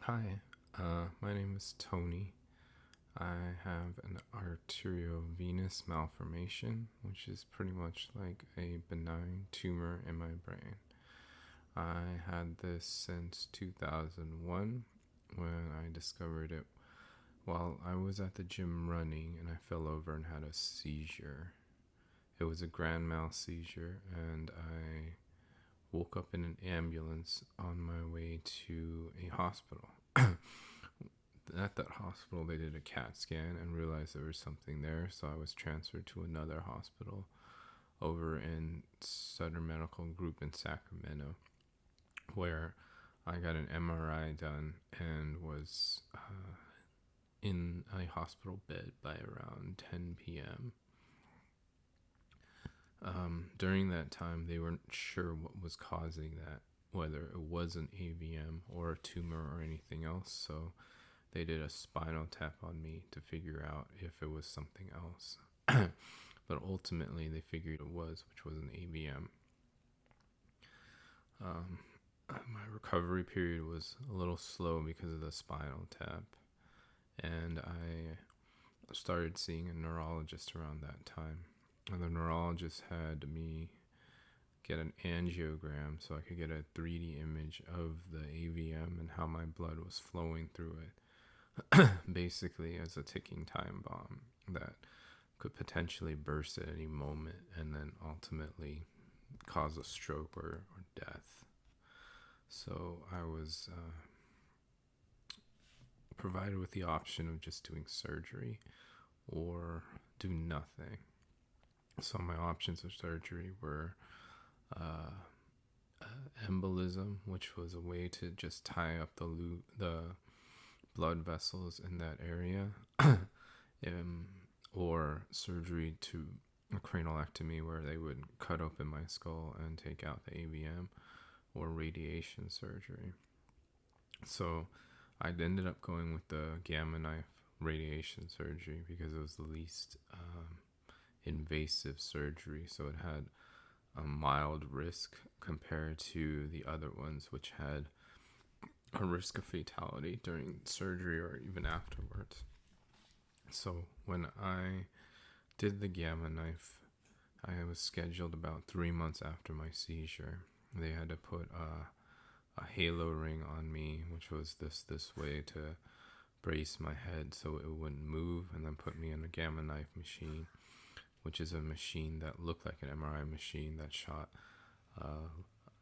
Hi, my name is Tony. I have an arteriovenous malformation, which is pretty much like a benign tumor in my brain. I had this since 2001 when I discovered it while I was at the gym running and I fell over and had a seizure. It was a grand mal seizure, and I woke up in an ambulance on my way to a hospital. At that hospital, they did a CAT scan and realized there was something there, so I was transferred to another hospital over in Southern Medical Group in Sacramento, where I got an MRI done and was in a hospital bed by around 10 p.m. During that time, they weren't sure what was causing that, whether it was an AVM or a tumor or anything else. So they did a spinal tap on me to figure out if it was something else. But ultimately, they figured it was, which was an AVM. My recovery period was a little slow because of the spinal tap, and I started seeing a neurologist around that time. And the neurologist had me get an angiogram so I could get a 3D image of the AVM and how my blood was flowing through it, basically as a ticking time bomb that could potentially burst at any moment and then ultimately cause a stroke or death. So I was provided with the option of just doing surgery or do nothing. So my options of surgery were uh, embolism, which was a way to just tie up the blood vessels in that area, or surgery to a craniolectomy, where they would cut open my skull and take out the AVM, or radiation surgery. So I ended up going with the gamma knife radiation surgery because it was the least invasive surgery. So it had a mild risk compared to the other ones, which had a risk of fatality during surgery or even afterwards. So when I did the gamma knife, I was scheduled about 3 months after my seizure. They had to put a halo ring on me, which was this way to brace my head so it wouldn't move, and then put me in a gamma knife machine, which is a machine that looked like an MRI machine that shot uh,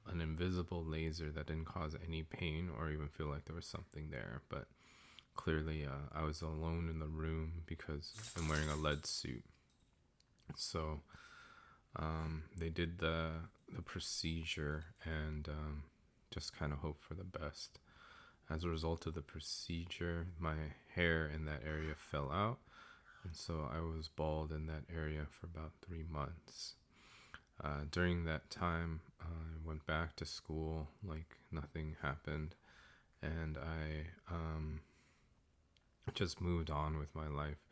an invisible laser that didn't cause any pain or even feel like there was something there. But clearly, I was alone in the room because I'm wearing a lead suit. So they did the procedure and just kind of hope for the best. As a result of the procedure, my hair in that area fell out, and so I was bald in that area for about 3 months. During that time, I went back to school like nothing happened, and I just moved on with my life,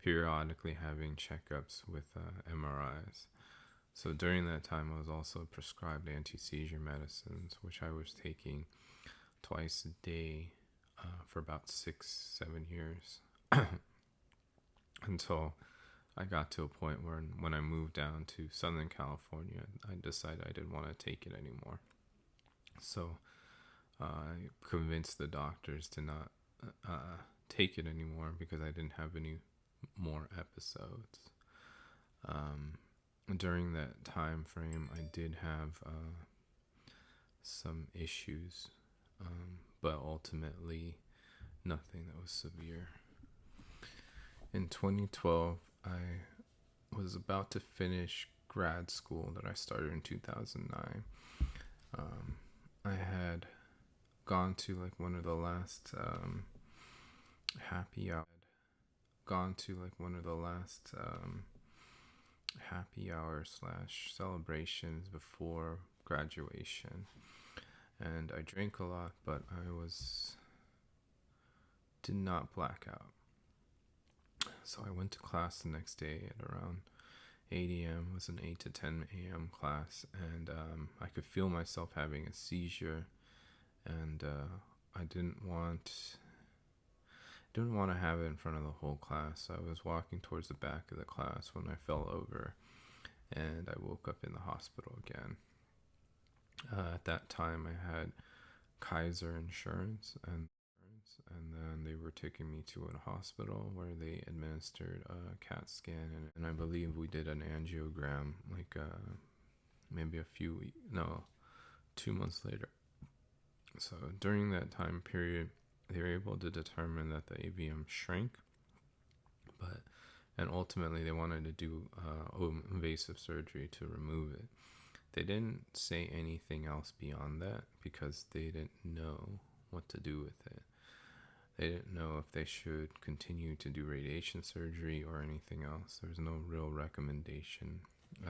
periodically having checkups with MRIs. So during that time, I was also prescribed anti-seizure medicines, which I was taking twice a day for about 6, 7 years until I got to a point where when I moved down to Southern California, I decided I didn't want to take it anymore. So I convinced the doctors to not take it anymore because I didn't have any more episodes. During that time frame, I did have some issues, but ultimately nothing that was severe. In 2012, I was about to finish grad school that I started in 2009. I had gone to like one of the last happy hour gone to like one of the last happy hour slash celebrations before graduation, and I drank a lot, but did not black out. So I went to class the next day at around 8 a.m. It was an 8 to 10 a.m. class, and I could feel myself having a seizure, and I didn't want to have it in front of the whole class. I was walking towards the back of the class when I fell over, and I woke up in the hospital again. At that time, I had Kaiser insurance, and then they were taking me to a hospital where they administered a CAT scan, and I believe we did an angiogram like maybe 2 months later. So during that time period, they were able to determine that the AVM shrank, and ultimately they wanted to do invasive surgery to remove it. They didn't say anything else beyond that because they didn't know what to do with it. They didn't know if they should continue to do radiation surgery or anything else. There was no real recommendation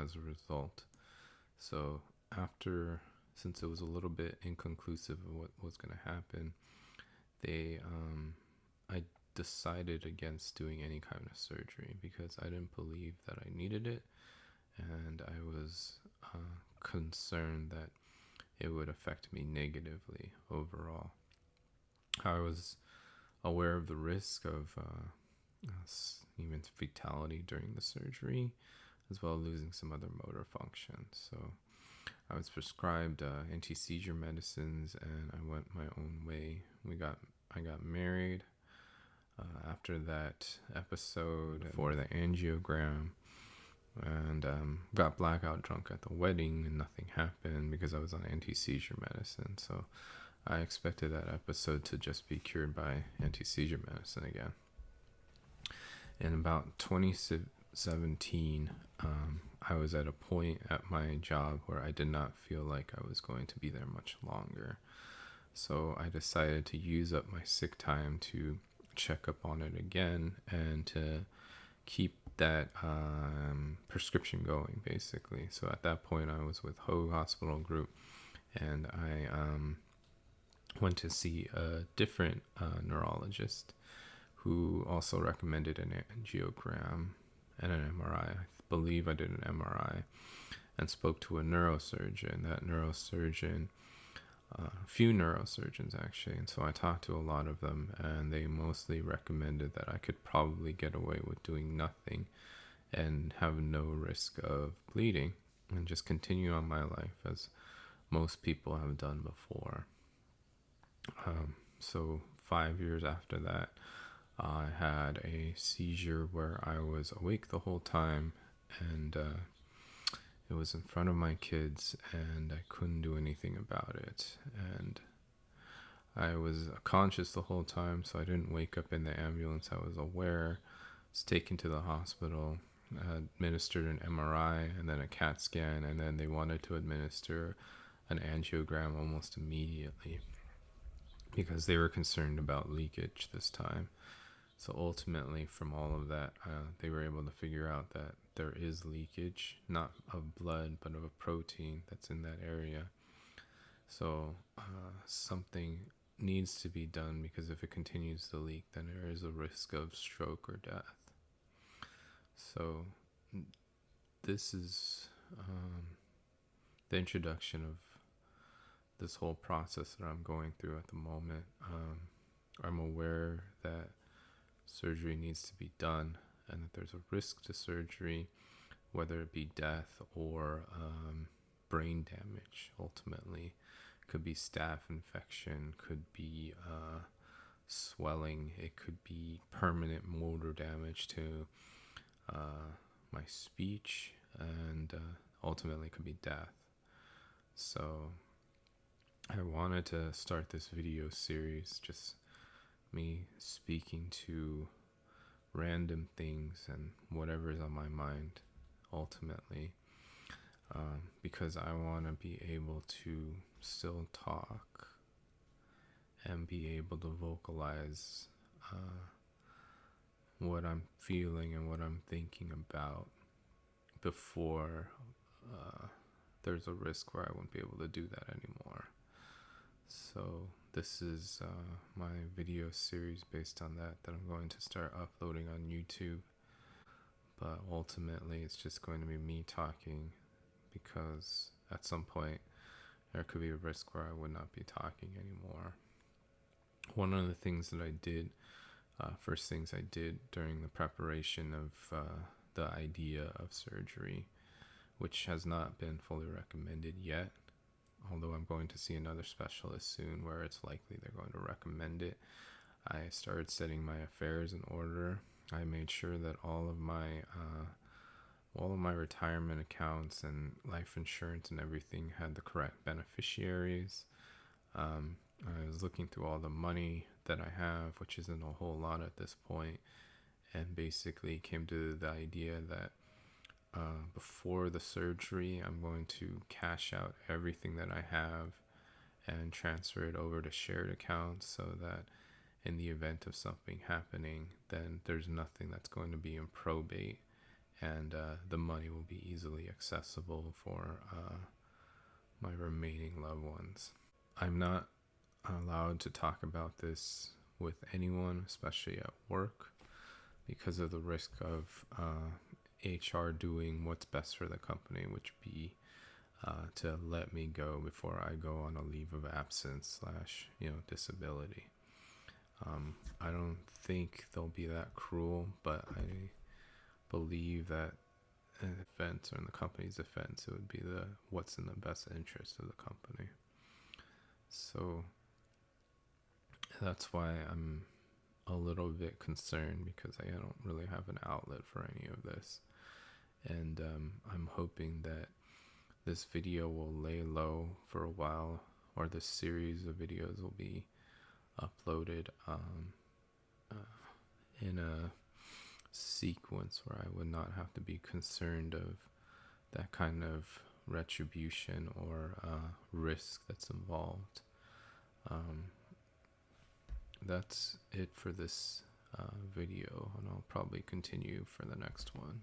as a result. So since it was a little bit inconclusive of what was going to happen, I decided against doing any kind of surgery because I didn't believe that I needed it, and I was concerned that it would affect me negatively overall. I was aware of the risk of even fatality during the surgery, as well as losing some other motor functions. So I was prescribed anti-seizure medicines, and I went my own way. I got married after that episode for the angiogram, and got blackout drunk at the wedding, and nothing happened because I was on anti-seizure medicine. So I expected that episode to just be cured by anti-seizure medicine again. In about 2017, I was at a point at my job where I did not feel like I was going to be there much longer. So I decided to use up my sick time to check up on it again and to keep that prescription going, basically. So at that point, I was with Hoag Hospital Group, and I went to see a different neurologist who also recommended an angiogram and an MRI. I believe I did an MRI and spoke to a neurosurgeon. That neurosurgeon, a few neurosurgeons actually, and so I talked to a lot of them, and they mostly recommended that I could probably get away with doing nothing and have no risk of bleeding and just continue on my life as most people have done before. So 5 years after that, I had a seizure where I was awake the whole time, and it was in front of my kids, and I couldn't do anything about it. And I was conscious the whole time, so I didn't wake up in the ambulance. I was aware, was taken to the hospital, administered an MRI and then a CAT scan, and then they wanted to administer an angiogram almost immediately because they were concerned about leakage this time. So ultimately, from all of that, they were able to figure out that there is leakage, not of blood, but of a protein that's in that area. So something needs to be done, because if it continues to leak, then there is a risk of stroke or death. So this is the introduction of this whole process that I'm going through at the moment. I'm aware that surgery needs to be done and that there's a risk to surgery, whether it be death or brain damage. Ultimately, could be staph infection, could be swelling, it could be permanent motor damage to my speech, and ultimately could be death. So I wanted to start this video series, just me speaking to random things and whatever's on my mind, ultimately, because I want to be able to still talk and be able to vocalize what I'm feeling and what I'm thinking about before there's a risk where I won't be able to do that anymore. So this is my video series based on that I'm going to start uploading on YouTube. But ultimately, it's just going to be me talking, because at some point there could be a risk where I would not be talking anymore. One of the things that I did, first things I did during the preparation of the idea of surgery, which has not been fully recommended yet, although I'm going to see another specialist soon where it's likely they're going to recommend it. I started setting my affairs in order. I made sure that all of my retirement accounts and life insurance and everything had the correct beneficiaries. I was looking through all the money that I have, which isn't a whole lot at this point, and basically came to the idea that before the surgery, I'm going to cash out everything that I have and transfer it over to shared accounts so that in the event of something happening, then there's nothing that's going to be in probate, and the money will be easily accessible for my remaining loved ones. I'm not allowed to talk about this with anyone, especially at work, because of the risk of HR doing what's best for the company, which be to let me go before I go on a leave of absence / disability. I don't think they'll be that cruel, but I believe that in defense or in the company's defense, it would be what's in the best interest of the company. So that's why I'm a little bit concerned, because I don't really have an outlet for any of this. And I'm hoping that this video will lay low for a while, or this series of videos will be uploaded in a sequence where I would not have to be concerned of that kind of retribution or risk that's involved. That's it for this video, and I'll probably continue for the next one.